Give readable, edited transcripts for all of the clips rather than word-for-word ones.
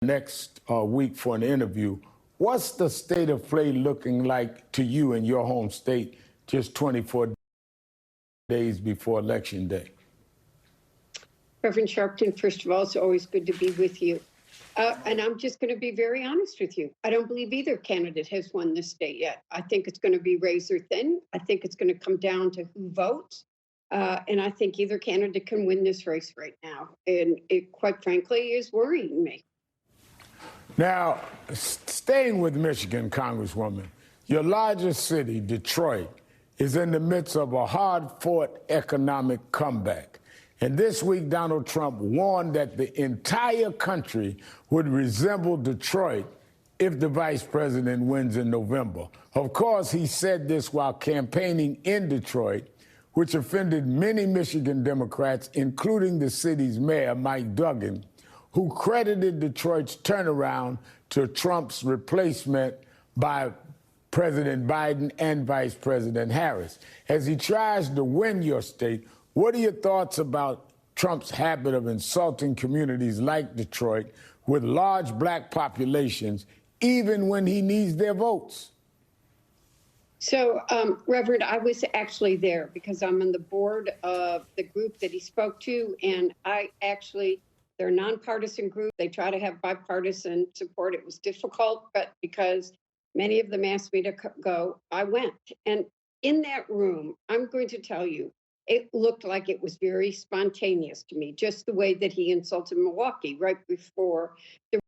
next week for an interview. What's the state of play looking like to you in your home state just 24 days before Election Day? Reverend Sharpton, first of all, it's always good to be with you. And I'm just going to be very honest with you. I don't believe either candidate has won this state yet. I think it's going to be razor thin. I think it's going to come down to who votes. And I think either candidate can win this race right now. And it, quite frankly, is worrying me. Now, staying with Michigan, Congresswoman, your largest city, Detroit, is in the midst of a hard-fought economic comeback. And this week, Donald Trump warned that the entire country would resemble Detroit if the vice president wins in November. Of course, he said this while campaigning in Detroit, which offended many Michigan Democrats, including the city's mayor, Mike Duggan, who credited Detroit's turnaround to Trump's replacement by President Biden and Vice President Harris. As he tries to win your state, what are your thoughts about Trump's habit of insulting communities like Detroit with large black populations, even when he needs their votes? So, Reverend, I was actually there because I'm on the board of the group that he spoke to, and they're a nonpartisan group. They try to have bipartisan support. It was difficult, but because many of them asked me to go, I went. And in that room, I'm going to tell you, it looked like it was very spontaneous to me, just the way that he insulted Milwaukee right before the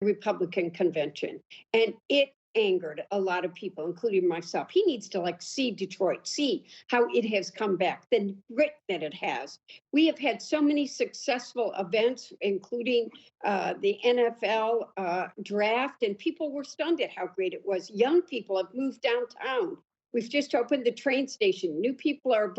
Republican convention. And it angered a lot of people, including myself. He needs to see Detroit, see how it has come back, the grit that it has. We have had so many successful events, including the NFL draft, and people were stunned at how great it was. Young people have moved downtown. We've just opened the train station. New people are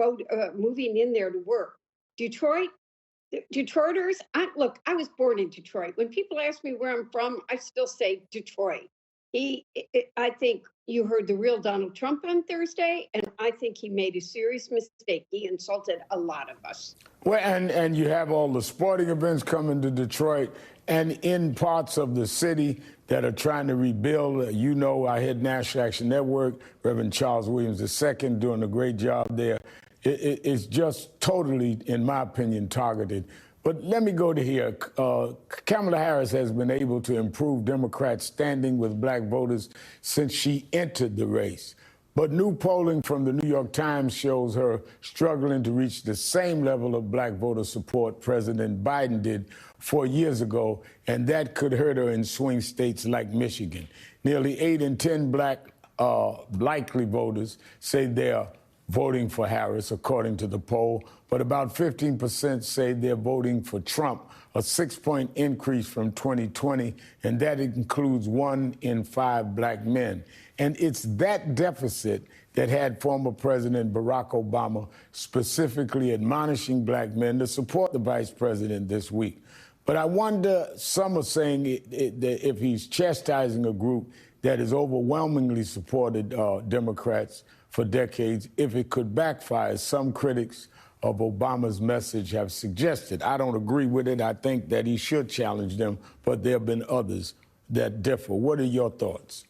moving in there to work. Detroiters, I was born in Detroit. When people ask me where I'm from, I still say Detroit. I think you heard the real Donald Trump on Thursday, and I think he made a serious mistake. He insulted a lot of us. Well, and you have all the sporting events coming to Detroit and in parts of the city that are trying to rebuild. You know, our head National Action Network, Reverend Charles Williams II, doing a great job there. It's just totally, in my opinion, targeted. But let me go to here. Kamala Harris has been able to improve Democrats' standing with black voters since she entered the race. But new polling from the New York Times shows her struggling to reach the same level of black voter support President Biden did 4 years ago, and that could hurt her in swing states like Michigan. Nearly 8 in 10 black likely voters say they're voting for Harris, according to the poll, but about 15% say they're voting for Trump, a 6-point increase from 2020, and that includes 1 in 5 black men. And it's that deficit that had former President Barack Obama specifically admonishing black men to support the vice president this week. But I wonder, some are saying that if he's chastising a group that has overwhelmingly supported Democrats for decades, if it could backfire. Some critics of Obama's message have suggested. I don't agree with it. I think that he should challenge them, but there have been others that differ. What are your thoughts?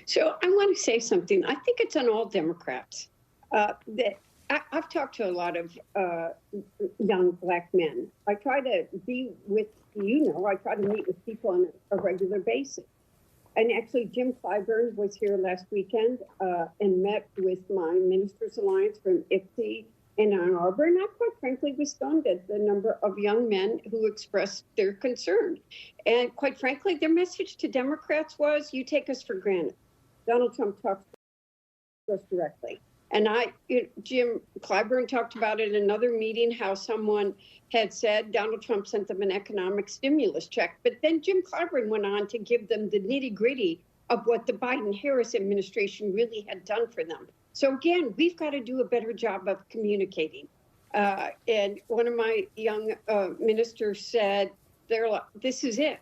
So I want to say something. I think it's on all Democrats. I've talked to a lot of young black men. I try to be with, I try to meet with people on a regular basis. And actually, Jim Clyburn was here last weekend and met with my Ministers Alliance from IFTY in Ann Arbor. And I quite frankly was stunned at the number of young men who expressed their concern. And quite frankly, their message to Democrats was, you take us for granted. Donald Trump talks to us directly. And Jim Clyburn talked about it in another meeting, how someone had said Donald Trump sent them an economic stimulus check. But then Jim Clyburn went on to give them the nitty-gritty of what the Biden-Harris administration really had done for them. So again, we've got to do a better job of communicating. And one of my young ministers said, this is it.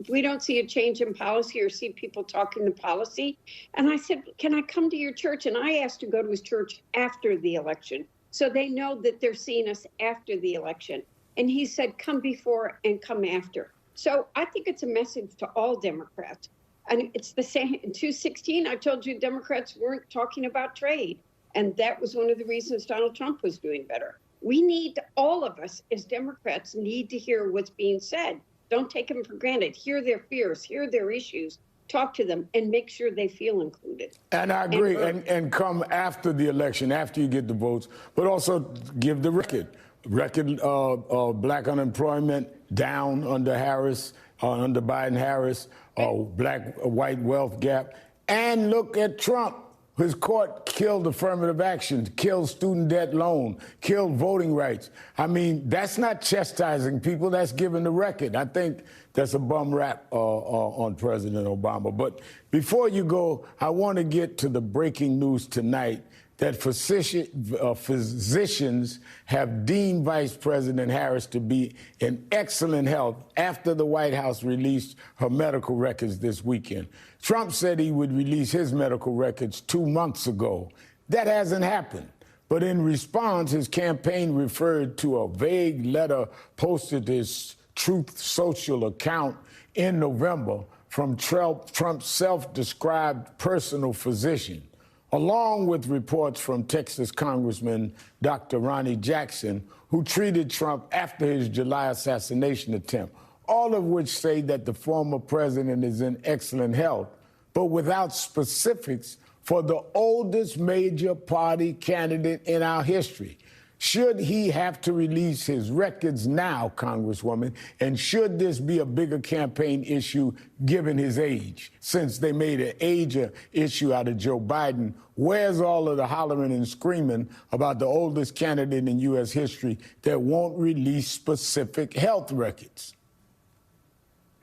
We don't see a change in policy or see people talking the policy. And I said, can I come to your church? And I asked to go to his church after the election, so they know that they're seeing us after the election. And he said, come before and come after. So I think it's a message to all Democrats. And it's the same. In 2016, I told you Democrats weren't talking about trade. And that was one of the reasons Donald Trump was doing better. We need, all of us as Democrats need to hear what's being said. Don't take them for granted. Hear their fears, hear their issues, talk to them, and make sure they feel included. And I agree, and come after the election, after you get the votes, but also give the record. Black unemployment down under Harris, under Biden-Harris, black-white wealth gap. And look at Trump. His court killed affirmative action, killed student debt loan, killed voting rights. I mean, that's not chastising people. That's giving the record. I think that's a bum rap on President Obama. But before you go, I want to get to the breaking news tonight that physicians have deemed Vice President Harris to be in excellent health after the White House released her medical records this weekend. Trump said he would release his medical records 2 months ago. That hasn't happened. But in response, his campaign referred to a vague letter posted to his Truth Social account in November from Trump's self-described personal physician, along with reports from Texas Congressman Dr. Ronnie Jackson, who treated Trump after his July assassination attempt, all of which say that the former president is in excellent health, but without specifics for the oldest major party candidate in our history. Should he have to release his records now, Congresswoman? And should this be a bigger campaign issue given his age? Since they made an age issue out of Joe Biden, where's all of the hollering and screaming about the oldest candidate in U.S. history that won't release specific health records?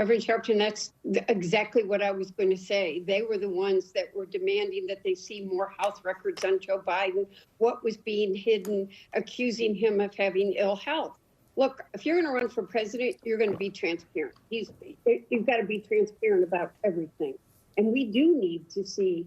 Reverend Sharpton, that's exactly what I was going to say. They were the ones that were demanding that they see more health records on Joe Biden, what was being hidden, accusing him of having ill health. Look, if you're going to run for president, you're going to be transparent. You've got to be transparent about everything. And we do need to see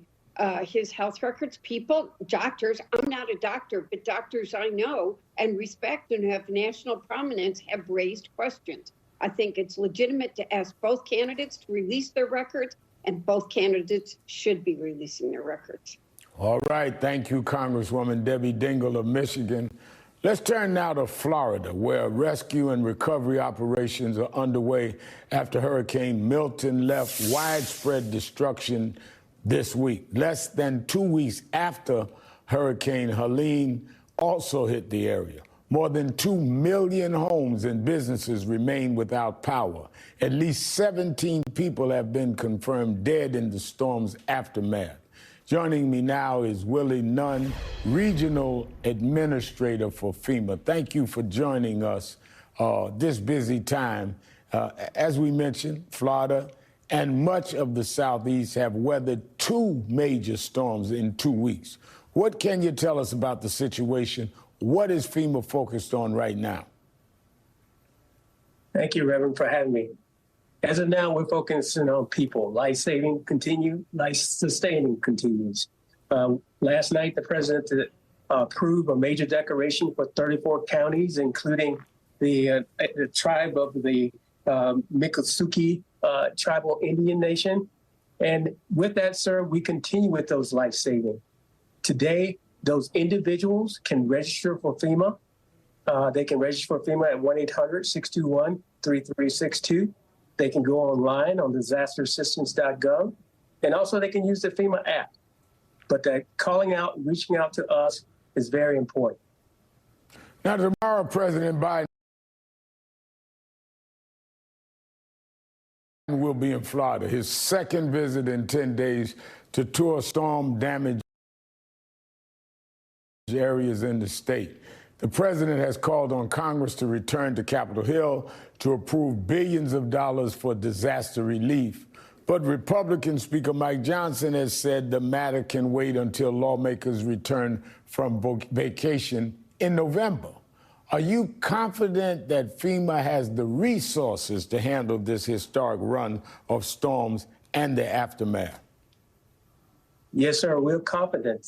his health records. People, doctors, I'm not a doctor, but doctors I know and respect and have national prominence have raised questions. I think it's legitimate to ask both candidates to release their records, and both candidates should be releasing their records. All right. Thank you, Congresswoman Debbie Dingell of Michigan. Let's turn now to Florida, where rescue and recovery operations are underway after Hurricane Milton left widespread destruction this week, less than 2 weeks after Hurricane Helene also hit the area. More than 2 million homes and businesses remain without power. At least 17 people have been confirmed dead in the storm's aftermath. Joining me now is Willie Nunn, Regional Administrator for FEMA. Thank you for joining us this busy time. As we mentioned, Florida and much of the Southeast have weathered 2 major storms in 2 weeks. What can you tell us about the situation? What is FEMA focused on right now? Thank you, Reverend, for having me. As of now, we're focusing on people. Life-saving continue, life-sustaining continues. Last night, the president approved a major declaration for 34 counties, including the tribe of the Miccosukee tribal Indian nation. And with that, sir, we continue with those life-saving. Today, those individuals can register for FEMA. They can register for FEMA at 1-800-621-3362. They can go online on disasterassistance.gov. And also they can use the FEMA app. But that calling out, reaching out to us is very important. Now, tomorrow, President Biden will be in Florida, his second visit in 10 days to tour storm-damaged areas in the state. The president has called on Congress to return to Capitol Hill to approve billions of dollars for disaster relief. But Republican Speaker Mike Johnson has said the matter can wait until lawmakers return from vacation in November. Are you confident that FEMA has the resources to handle this historic run of storms and the aftermath? Yes, sir, we're confident.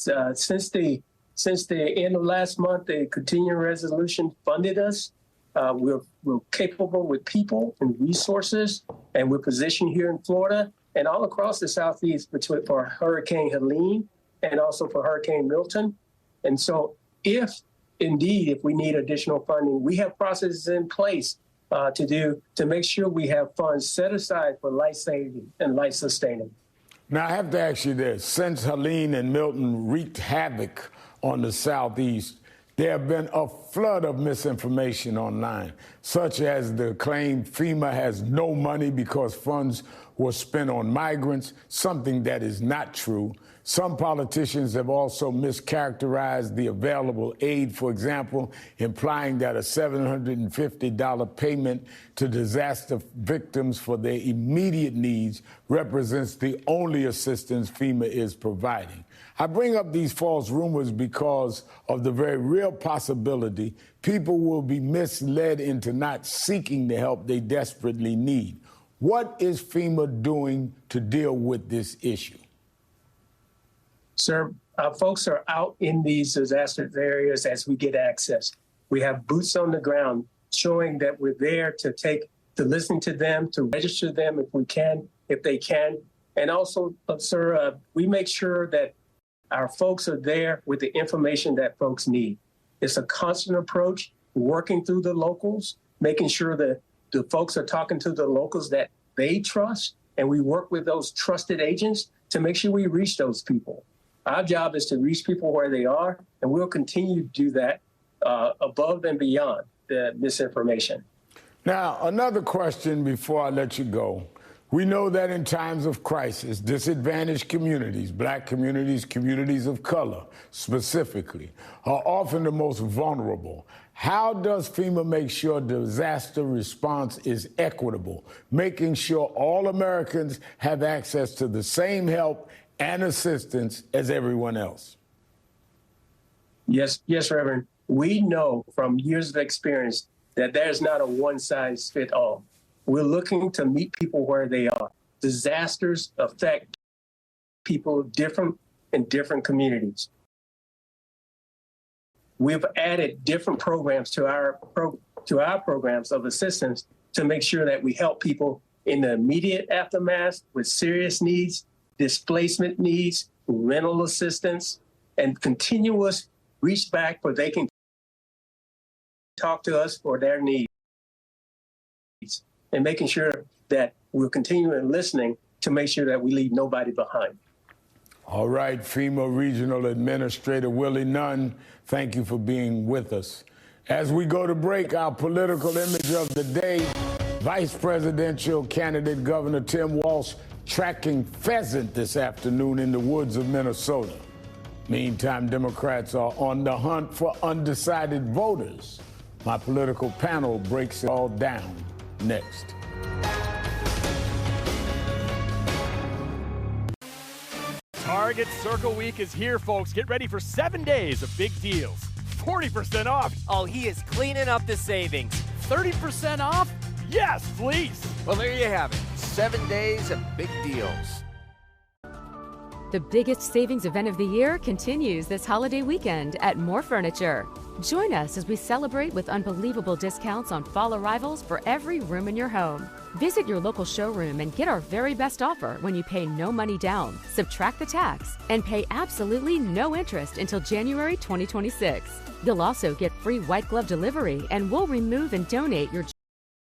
Since the end of last month, the continuing resolution funded us we're capable with people and resources, and we're positioned here in Florida and all across the Southeast for Hurricane Helene and also for Hurricane Milton. And so if we need additional funding, we have processes in place to make sure we have funds set aside for life-saving and life-sustaining. Now, I have to ask you this. Since Helene and Milton wreaked havoc on the Southeast, there have been a flood of misinformation online, such as the claim FEMA has no money because funds were spent on migrants, something that is not true. Some politicians have also mischaracterized the available aid, for example, implying that a $750 payment to disaster victims for their immediate needs represents the only assistance FEMA is providing. I bring up these false rumors because of the very real possibility people will be misled into not seeking the help they desperately need. What is FEMA doing to deal with this issue? Sir, folks are out in these disaster areas as we get access. We have boots on the ground showing that we're there to listen to them, to register them if they can. And also, sir, we make sure that our folks are there with the information that folks need. It's a constant approach, working through the locals, making sure that the folks are talking to the locals that they trust, and we work with those trusted agents to make sure we reach those people. Our job is to reach people where they are, and we'll continue to do that above and beyond the misinformation. Now, another question before I let you go. We know that in times of crisis, disadvantaged communities, black communities, communities of color specifically, are often the most vulnerable. How does FEMA make sure disaster response is equitable, making sure all Americans have access to the same help and assistance as everyone else? Yes, Reverend. We know from years of experience that there's not a one-size-fits-all. We're looking to meet people where they are. Disasters affect people in different communities. We've added different programs to our programs of assistance to make sure that we help people in the immediate aftermath with serious needs, displacement needs, rental assistance, and continuous reach back where they can talk to us for their needs, and making sure that we're continuing listening to make sure that we leave nobody behind. All right, FEMA Regional Administrator Willie Nunn, thank you for being with us. As we go to break, our political image of the day, Vice Presidential candidate Governor Tim Walz tracking pheasant this afternoon in the woods of Minnesota. Meantime, Democrats are on the hunt for undecided voters. My political panel breaks it all down next. Target Circle Week is here, folks. Get ready for 7 days of big deals. 40% off. Oh, he is cleaning up the savings. 30% off? Yes, please. Well, there you have it. 7 days of big deals. The biggest savings event of the year continues this holiday weekend at More Furniture. Join us as we celebrate with unbelievable discounts on fall arrivals for every room in your home. Visit your local showroom and get our very best offer when you pay no money down, subtract the tax, and pay absolutely no interest until January 2026. You'll also get free white glove delivery, and we'll remove and donate your